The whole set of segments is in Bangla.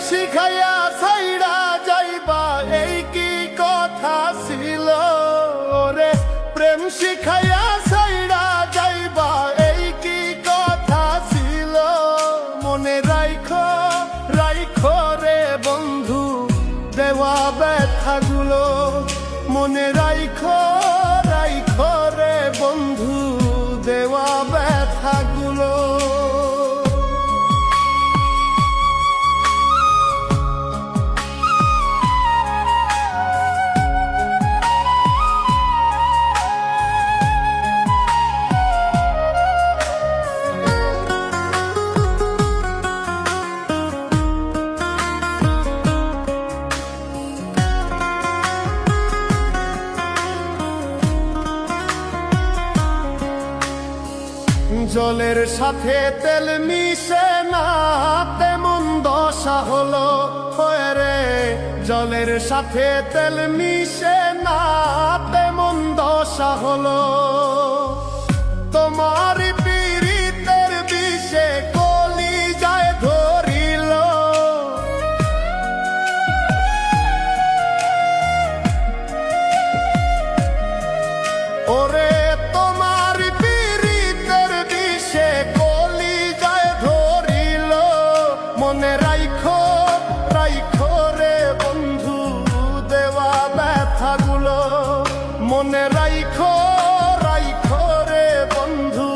শিখাইয়া ছাইড়া যাইবা এই কি কথা ছিল রে, প্রেম শিখাইয়া ছাইড়া যাইবা এই কি কথা ছিল। মনে রাইখো রাইখো রে বন্ধু দেওয়া ব্যথাগুলো, মনে রাইখো রাইখো রে বন্ধু দেওয়া ব্যথাগুলো। জলের সাথে তেল মিশে না তেমন দশা হলো রে, জলের সাথে তেল মিশে না তেমন দশা হলো। তোমার পীড়িতের বিষে কলিজায় ধরিল, ওরে তোমার পীড়িতের বিষে কলিজায় ধরিল। মনে রাইখো রাইখো রে বন্ধু দেওয়া ব্যথাগুলো, মনে রাইখো রাইখো রে বন্ধু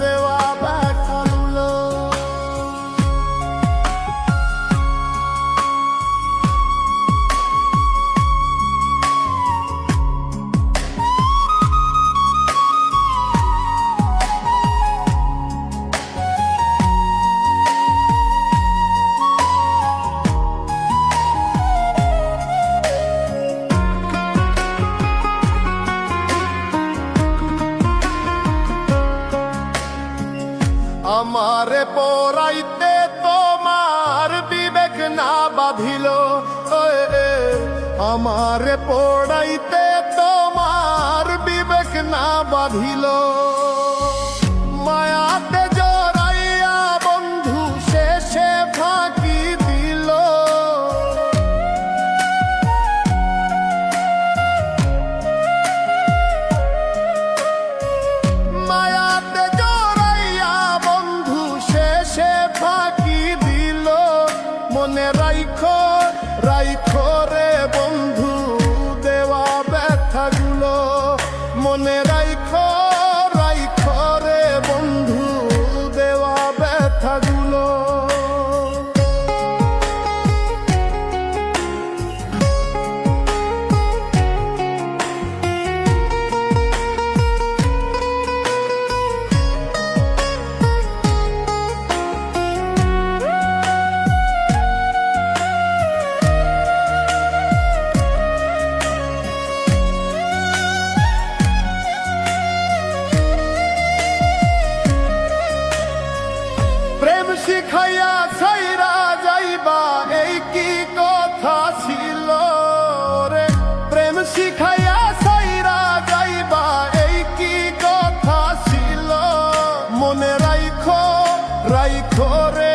দেওয়া ব্যথাগুলো। আমারে পড়াইতে তোমার বিবেক না বাঁধিল, আমারে পড়াইতে তোমার বিবেক না বাঁধিল। মায়াতে জড়াইয়া বন্ধু শেষে ফাঁকি দিল, মায়াতে জড়াইয়া বন্ধু শেষে ফাঁকি দিল। মনে রাইখো রাইখো রে বন্ধু দেওয়া ব্যথাগুলো, মনে রাইখো রাইখো রে বন্ধু দেওয়া ব্যথাগুলো। প্রেম শিখাইয়া ছাইড়া যাইবা এই কি কথা ছিল রে, প্রেম শিখাইয়া ছাইড়া যাইবা এই কি কথা ছিল। মনে রাইখো রাইখো রে